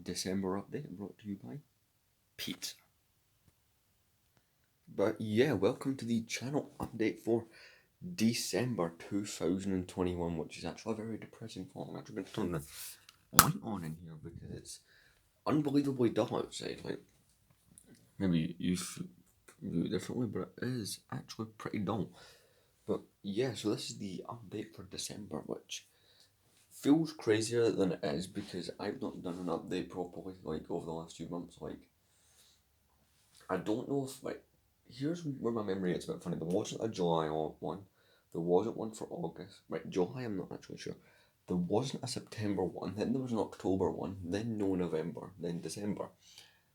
December update brought to you by Pete. But yeah, welcome to the channel update for December 2021, which is actually a very depressing thought. I'm actually going to turn the light on in here because it's unbelievably dull outside. Like, maybe you view it differently, but it is actually pretty dull. But yeah, so this is the update for December, which feels crazier than it is because I've not done an update properly like over the last few months. Like, I don't know if here's where my memory is a bit funny. There wasn't a July one, there wasn't one for August. Right, July I'm not actually sure. There wasn't a September one, then there was an October one, then no November, then December.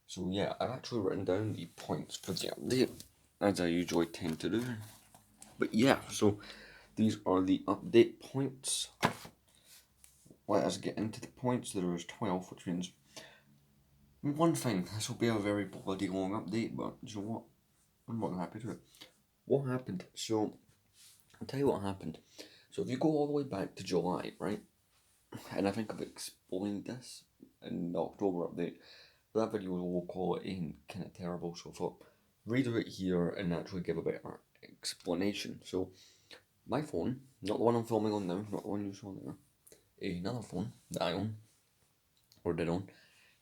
So yeah, I've actually written down the points for the update, as I usually tend to do. But yeah, so these are the update points. Let us get into the points. There is 12, which means one thing, this will be a very bloody long update, but you know what? I'm more than happy to it. What happened? So, I'll tell you what happened. So, if you go all the way back to July, right? And I think I've explained this in the October update. That video was low quality and kind of terrible, so I thought, redo it here and actually give a better explanation. So, my phone, not the one I'm filming on now, not the one you saw there, another phone that I own, or did own,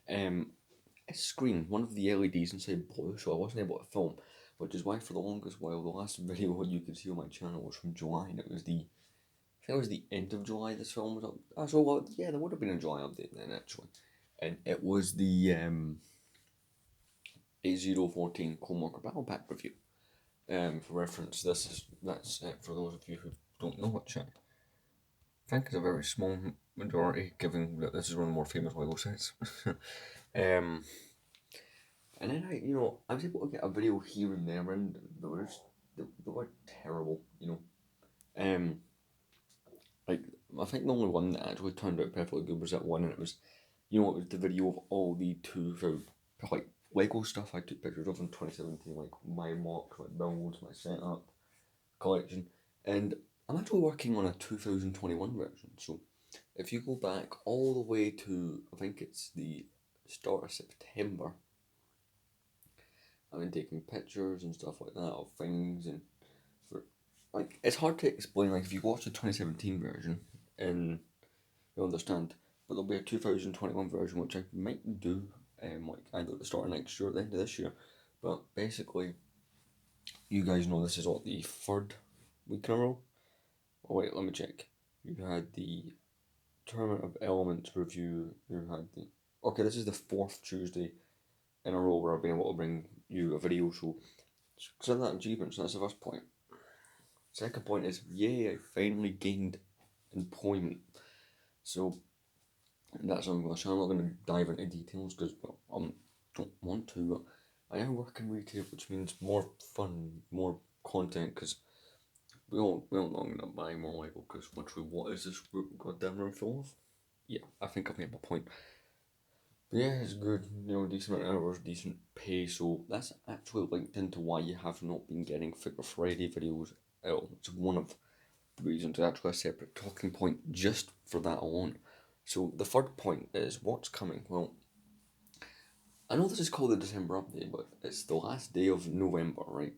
a screen, one of the LEDs inside blue, so I wasn't able to film, which is why for the longest while, the last video you could see on my channel was from July, and it was the, I think it was the end of July this film was up. So, well, yeah, there would have been a July update then, actually. And it was the 8014 Cold Walker Battle Pack review. For reference, that's for those of you who don't know what I think is a very small majority, given that this is one of the more famous Lego sets. um, And then I was able to get a video here and there, and they were terrible, Um, like I think the only one that actually turned out perfectly good was that one, and it was, it was the video of all the like Lego stuff I took pictures of in 2017, like my mock, like builds, my setup, collection, and I'm actually working on a 2021 version. So if you go back all the way to, I think it's the start of September. I've been taking pictures and stuff like that of things, and for it's hard to explain. Like, if you watch the 2017 version, and you'll understand, but there'll be a 2021 version which I might do, like either at the start of next year or the end of this year. But basically, you guys know this is what, the third week in a row. Oh wait, let me check. You had the Tournament of Elements review. You had the this is the fourth Tuesday in a row where I've been able to bring you a video, so consider that achievement. So that's the first point. Second point is, yay, I finally gained employment. So that's on my channel. I'm not going to dive into details because I don't want to, but I am working retail, which means more fun, more content, because we all know I'm going to buy more Lego, because literally, what is this goddamn room full of? Yeah, I think I've made my point. But yeah, it's good, decent amount of hours, decent pay, so that's actually linked into why you have not been getting Figure Friday videos out. It's one of the reasons, actually a separate talking point just for that alone. So the third point is what's coming. Well, I know this is called the December update, but it's the last day of November, right?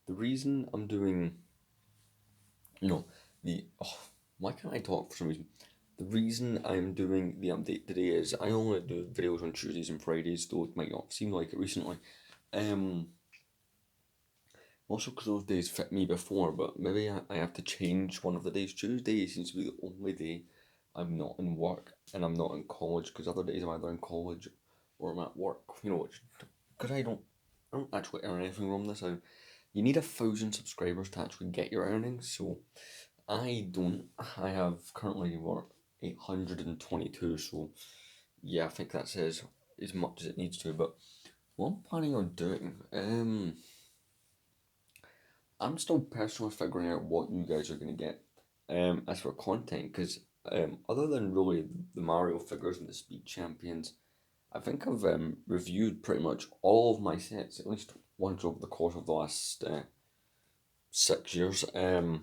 The reason I'm doing, why can't I talk for some reason? The reason I'm doing the update today is I only do videos on Tuesdays and Fridays, though it might not seem like it recently. Also because those days fit me before, but maybe I have to change one of the days. Tuesday seems to be the only day I'm not in work and I'm not in college, because other days I'm either in college or I'm at work, because I don't actually earn anything from this. You need 1,000 subscribers to actually get your earnings, so I don't. I have currently 822, so yeah, I think that says as much as it needs to. But what I'm planning on doing, I'm still personally figuring out what you guys are going to get as for content, because other than really the Mario figures and the Speed Champions, I think I've reviewed pretty much all of my sets, at least once over the course of the last 6 years I've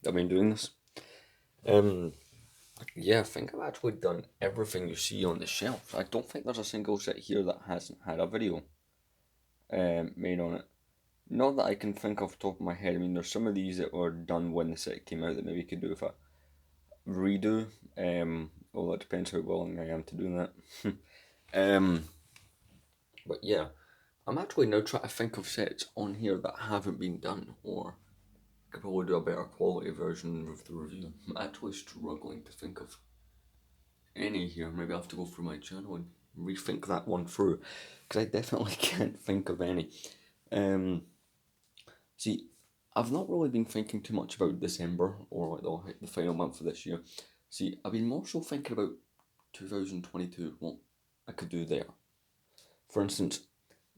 been doing this. Yeah, I think I've actually done everything you see on the shelf. I don't think there's a single set here that hasn't had a video made on it. Not that I can think off the top of my head. I mean, there's some of these that were done when the set came out that maybe could do with a redo. Well, it depends how willing I am to do that. um, but yeah, I'm actually now trying to think of sets on here that haven't been done, or could probably do a better quality version of the review. I'm actually struggling to think of any here. Maybe I have to go through my channel and rethink that one through, because I definitely can't think of any. See, I've not really been thinking too much about December or like the final month of this year. See, I've been more so thinking about 2022, what I could do there. For instance,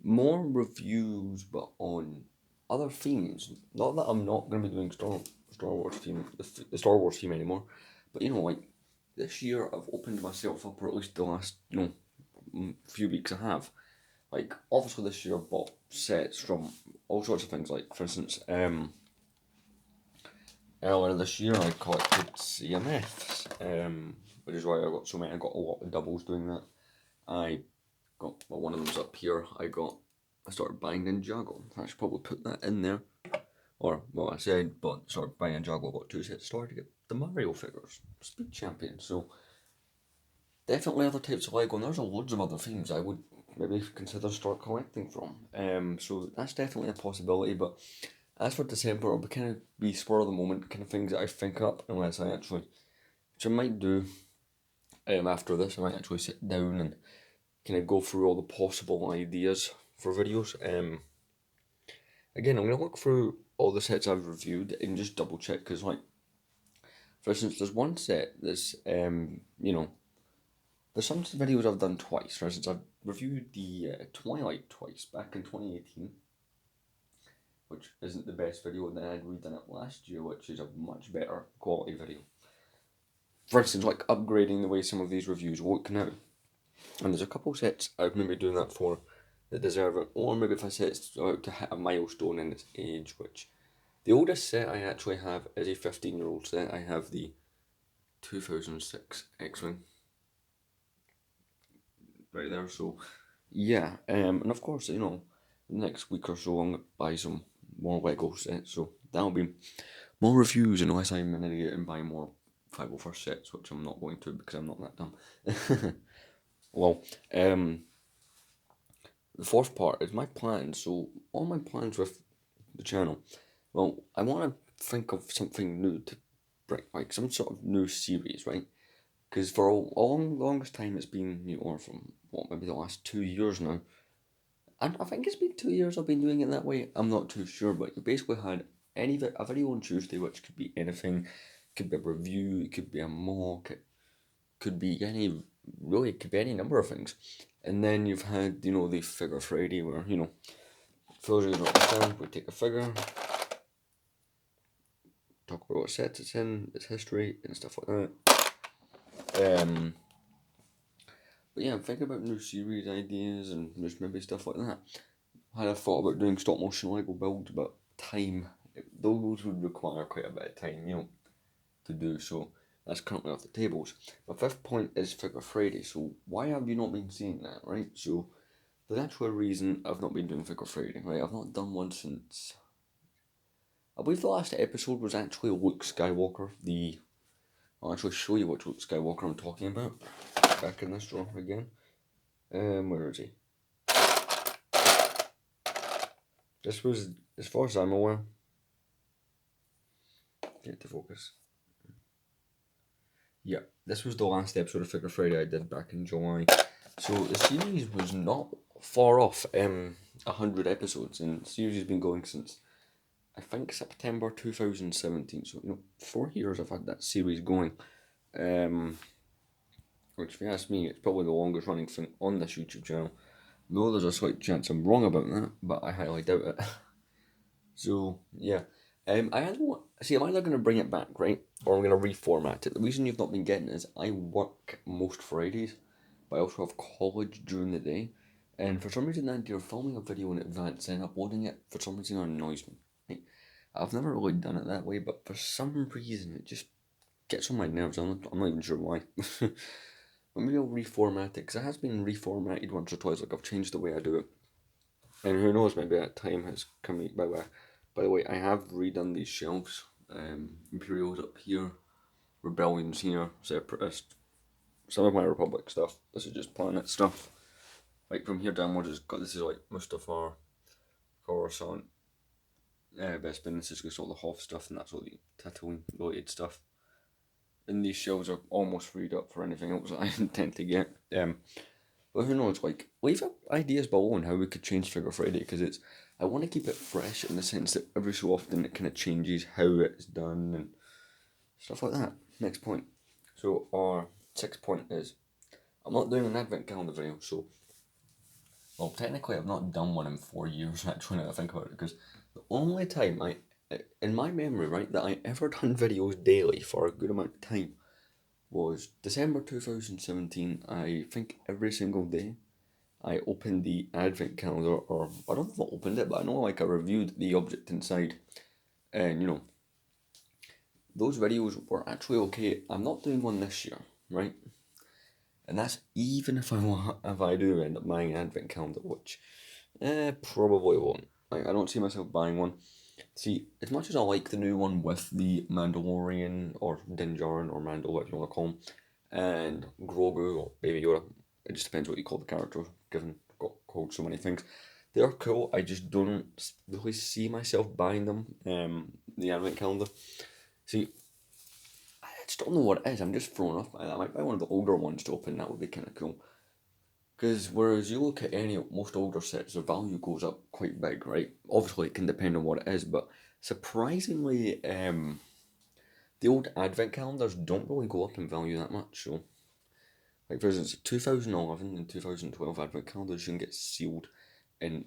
more reviews, but on other themes. Not that I'm not going to be doing Star Wars theme, the Star Wars theme anymore, but like this year I've opened myself up, or at least the last few weeks I have. Like obviously this year I bought sets from all sorts of things. Like for instance, earlier this year I collected CMFs, which is why I got so many. I got a lot of doubles doing that. I got one of them's up here. I started buying Ninjago. I should probably put that in there. Or well, I said, but started buying Ninjago. Got 2 sets started to get the Mario figures, Speed Champion. So definitely other types of Lego, and there's a loads of other themes I would maybe consider start collecting from. So that's definitely a possibility. But as for December, it'll kind of be spur of the moment kind of things that I think up, unless I actually, which I might do. After this, I might actually sit down and kind of go through all the possible ideas for videos. Again, I'm gonna look through all the sets I've reviewed and just double check because, like, for instance, there's one set that's there's some videos I've done twice. For instance, I've reviewed the Twilight twice back in 2018, which isn't the best video, and then I'd redone it last year, which is a much better quality video. For instance, like upgrading the way some of these reviews look now. And there's a couple sets I've maybe doing that for that deserve it, or maybe if I set it out to hit a milestone in its age, which the oldest set I actually have is a 15-year-old set. I have the 2006 X-Wing right there, so yeah, and of course, next week or so I'm going to buy some more Lego sets, so that'll be more reviews unless I'm an idiot and buy more 501st sets, which I'm not going to because I'm not that dumb. Well, the fourth part is my plans. So all my plans with the channel, well, I want to think of something new to bring, like some sort of new series, right? Because for a longest time it's been, or from what, maybe the last 2 years now. And I think it's been 2 years I've been doing it that way. I'm not too sure, but you basically had a video on Tuesday, which could be anything. It could be a review, it could be a mock, it could be it could be any number of things. And then you've had, the Figure Friday where, for those who don't understand, we take a figure, talk about what sets it's in, its history, and stuff like that. But yeah, I'm thinking about new series ideas and just maybe stuff like that. I had a thought about doing stop motion Lego builds, but time, those would require quite a bit of time, to do, so that's currently off the tables. My fifth point is Figure Friday, so why have you not been seeing that, right? So there's actually a reason I've not been doing Figure Friday, right? I've not done one since, I believe the last episode was actually Luke Skywalker, I'll actually show you what Luke Skywalker I'm talking about. Back in this drawer again. Where is he? This was, as far as I'm aware, get to focus. Yeah, this was the last episode of Figure Friday I did back in July. So the series was not far off 100 episodes, and the series has been going since, I think, September 2017. So 4 years I've had that series going. Which, if you ask me, it's probably the longest running thing on this YouTube channel. Though there's a slight chance I'm wrong about that, but I highly doubt it. So yeah, I'm either going to bring it back, right, or I'm going to reformat it. The reason you've not been getting it is I work most Fridays, but I also have college during the day, and for some reason that idea of filming a video in advance and uploading it for some reason annoys me. Right? I've never really done it that way, but for some reason it just gets on my nerves. I'm not even sure why. But maybe I'll reformat it, because it has been reformatted once or twice. Like, I've changed the way I do it. And who knows, maybe that time has come. By the way, I have redone these shelves. Imperials up here, Rebellions here, Separatist, some of my Republic stuff. This is just Planet stuff. Like, from here downwards, this is like Mustafar, Coruscant, Bespin. This is just all the Hoth stuff, and that's all the Tatooine related stuff. And these shelves are almost freed up for anything else that I intend to get. But who knows, like, leave ideas below on how we could change Figure Friday, because I want to keep it fresh in the sense that every so often it kind of changes how it's done and stuff like that. Next point. So our 6th point is, I'm not doing an advent calendar video, so, well, technically I've not done one in 4 years, actually, now that I think about it, because the only time in my memory, right, that I ever done videos daily for a good amount of time was December 2017. I think every single day I opened the advent calendar, or I don't know if I opened it, but I know like I reviewed the object inside, and those videos were actually okay. I'm not doing one this year, right? And that's even if I do end up buying an advent calendar, which probably won't. I don't see myself buying one. See, as much as I like the new one with the Mandalorian, or Din Djarin, or Mando, whatever you want to call him, and Grogu, or Baby Yoda, it just depends what you call the character, given I've got called so many things. They're cool, I just don't really see myself buying them, the advent calendar. See, I just don't know what it is, I'm just thrown off by that. I might buy one of the older ones to open, that would be kind of cool. Because whereas you look at most older sets, their value goes up quite big, right? Obviously, it can depend on what it is, but surprisingly, the old advent calendars don't really go up in value that much. So, like for instance, 2011 and 2012 advent calendars you can get sealed in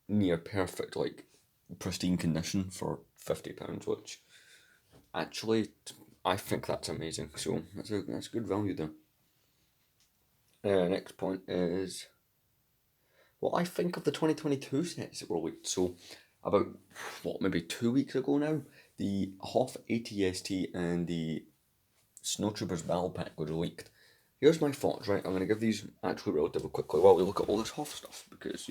near perfect, like pristine condition for £50, which actually I think that's amazing. So that's good value there. Next point is what I think of the 2022 sets that were leaked. So, about, maybe 2 weeks ago now, the Hoth ATST and the Snowtroopers Battle Pack was leaked. Here's my thoughts, right? I'm going to give these actually relatively quickly while we look at all this Hoth stuff, because,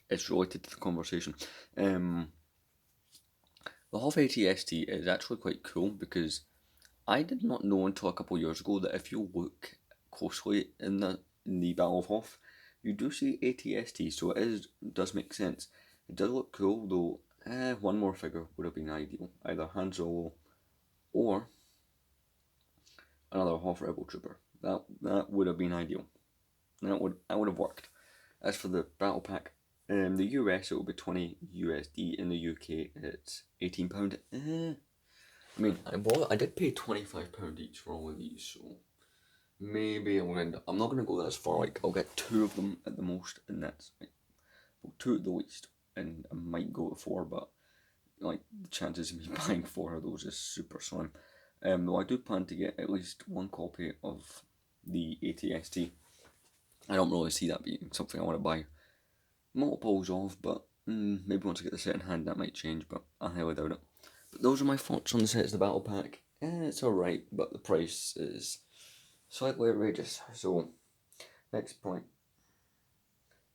it's related to the conversation. The Hoth ATST is actually quite cool, because I did not know until a couple of years ago that if you look closely in the Battle of Hoth, you do see ATST, so does make sense. It does look cool, though one more figure would have been ideal. Either Han Solo or another Hoth Rebel Trooper. That would have been ideal. That would have worked. As for the battle pack, in the US it will be 20 USD. In the UK it's £18. I mean, I did pay £25 each for all of these, so maybe I'll end up. I'm not gonna go that far. Like, I'll get 2 of them at the most, and that's like, 2 at the least, and I might go to 4, but like the chances of me buying 4 of those is super slim. Though I do plan to get at least 1 copy of the ATST. I don't really see that being something I want to buy multiples of, but maybe once I get the set in hand that might change, but I highly doubt it. But those are my thoughts on the sets of the battle pack. It's alright, but the price is slightly outrageous. So, next point.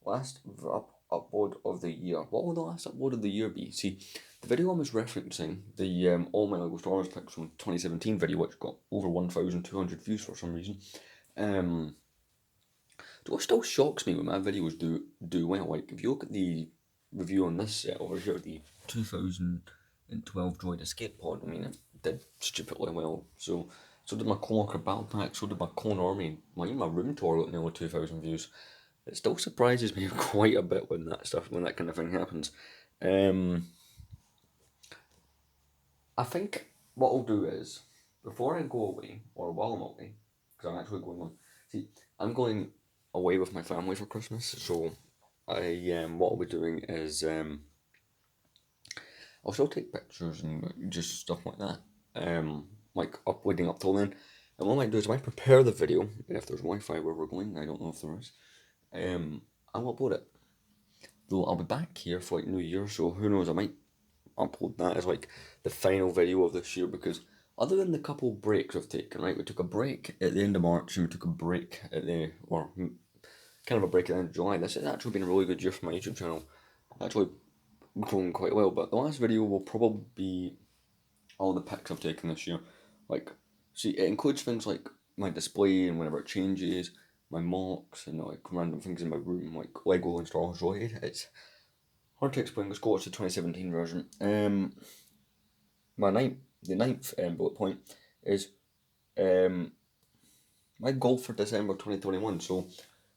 Last upload of the year. What will the last upload of the year be? See, the video I was referencing, the All My Lego Star Wars picks from 2017 video, which got over 1,200 views for some reason. What still shocks me when my videos do well, like if you look at the review on this set over here, the 2012 Droid Escape Pod, I mean, it did stupidly well. So did my Clone Battle Pack, so did my Clone Army, my Room Tour got nearly 2,000 views. It still surprises me quite a bit when that kind of thing happens. I think what I'll do is, before I go away, or while I'm away, because I'm actually going on, I'm going away with my family for Christmas, so what I'll be doing is, I'll still take pictures and just stuff like that, like leading up till then, and what I might do is I might prepare the video, if there's Wi-Fi where we're going, I don't know if there is, I'll upload it, though I'll be back here for like New Year, so who knows, I might upload that as like the final video of this year, because other than the couple breaks we've taken, right? We took a break at the end of March and we took a break at kind of a break at the end of July. This has actually been a really good year for my YouTube channel. Actually grown quite well, but the last video will probably be all the pics I've taken this year. Like, see, it includes things like my display and whenever it changes, my mocks and like random things in my room, like Lego and Star Wars related. It's hard to explain. Let's go watch the 2017 version. The ninth bullet point is my goal for December 2021. So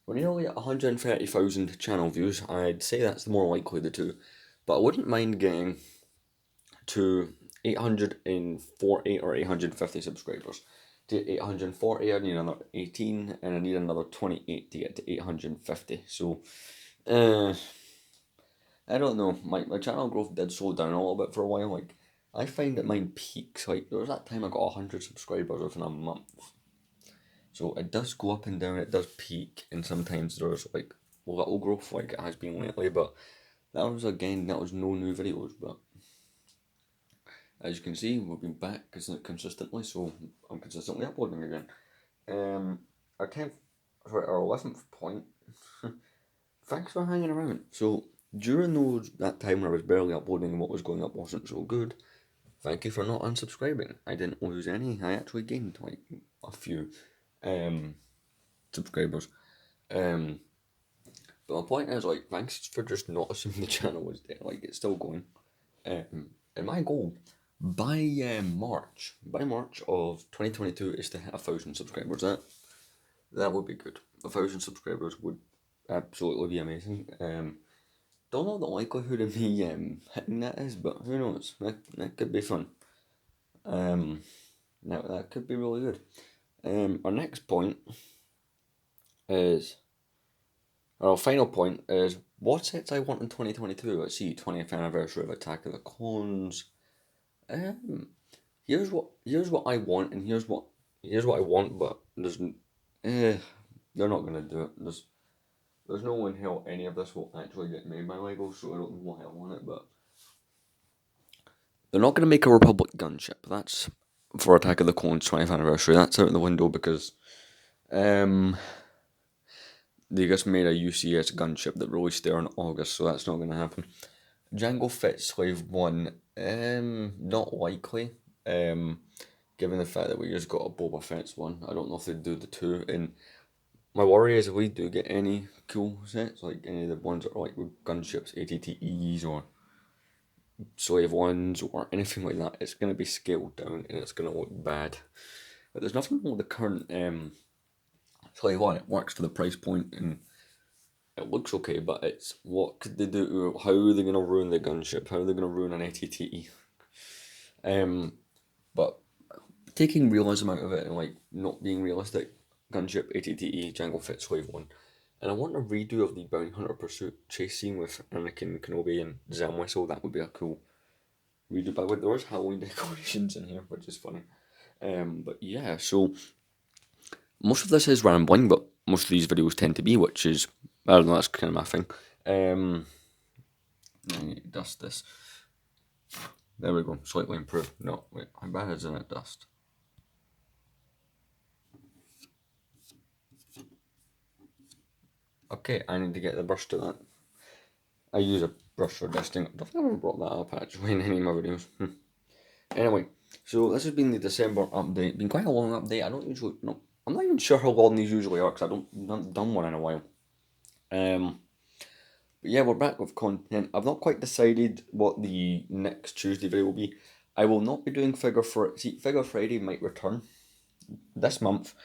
we're nearly at 130,000 channel views. I'd say that's the more likely of the two, but I wouldn't mind getting to 840 or 850 subscribers. To 840, I need another 18, and I need another 28 to get to 850. So, I don't know. My channel growth did slow down a little bit for a while. Like, I find that mine peaks. Like, there was that time I got 100 subscribers within a month. So it does go up and down, it does peak, and sometimes there's like little growth like it has been lately, but that was no new videos, but as you can see, we've been back consistently, so I'm consistently uploading again. Our 11th point, thanks for hanging around. So during that time where I was barely uploading and what was going up wasn't so good, thank you for not unsubscribing. I didn't lose any, I actually gained like a few subscribers. But my point is, like, thanks for just not assuming the channel was dead. Like, it's still going. And my goal by March of 2022 is to hit 1,000 subscribers. That would be good. 1,000 subscribers would absolutely be amazing. Don't know the likelihood of me hitting that is, but who knows? That could be fun. That could be really good. Our next point is, our final point is, what sets I want in 2022? Let's see, 20th anniversary of Attack of the Clones. Here's what I want, and here's what I want, but they're not gonna do it. There's no way in hell any of this will actually get made by Lego, so I don't know why I want it, but they're not gonna make a Republic gunship. That's for Attack of the Clones 20th anniversary. That's out the window because they just made a UCS gunship that released there in August, so that's not gonna happen. Jango Fett Slave 1, not likely. Given the fact that we just got a Boba Fett's one, I don't know if they'd do the two. And my worry is if we do get any cool sets, like any of the ones that are like with gunships, ATTEs or Slave 1s or anything like that, it's going to be scaled down and it's going to look bad. But there's nothing wrong with the current Slave 1. It works for the price point and it looks okay, but it's what could they do? How are they going to ruin the gunship? How are they going to ruin an ATTE? But taking realism out of it and like not being realistic, gunship, ATTE, Jango Fett, Slave 1. And I want a redo of the Bounty Hunter Pursuit chase scene with Anakin, Kenobi and Zam Whistle. That would be a cool redo. By the way, there is Halloween decorations in here, which is funny. But yeah, so most of this is rambling, but most of these videos tend to be, which is, I don't know, that's kind of my thing. I need to dust this. There we go, slightly improved. No, wait, how bad is it dust? Okay, I need to get the brush to that. I use a brush for dusting. I don't think I've ever brought that up actually in any of my videos. Anyway, so this has been the December update. Been quite a long update. I'm not even sure how long these usually are because I haven't done one in a while. But yeah, we're back with content. I've not quite decided what the next Tuesday video will be. I will not be doing Figure Friday might return this month.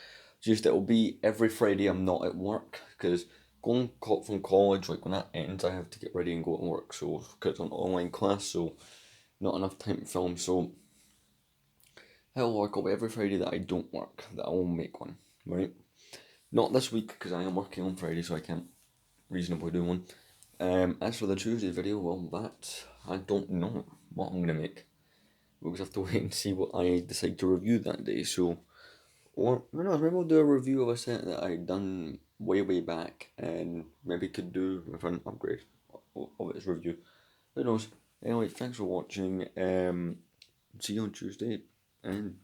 Just it'll be every Friday I'm not at work because going from college, like when that ends, I have to get ready and go to work. So because it's an online class, so not enough time to film. So it'll work out every Friday that I don't work, that I will make one, right? Not this week because I am working on Friday, so I can't reasonably do one. As for the Tuesday video, well, I don't know what I'm gonna make. We'll just have to wait and see what I decide to review that day. So, or who knows? Maybe we'll do a review of a set that I done way back, and maybe could do with an upgrade of its review. Who knows? Anyway, thanks for watching. See you on Tuesday, and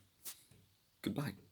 Goodbye.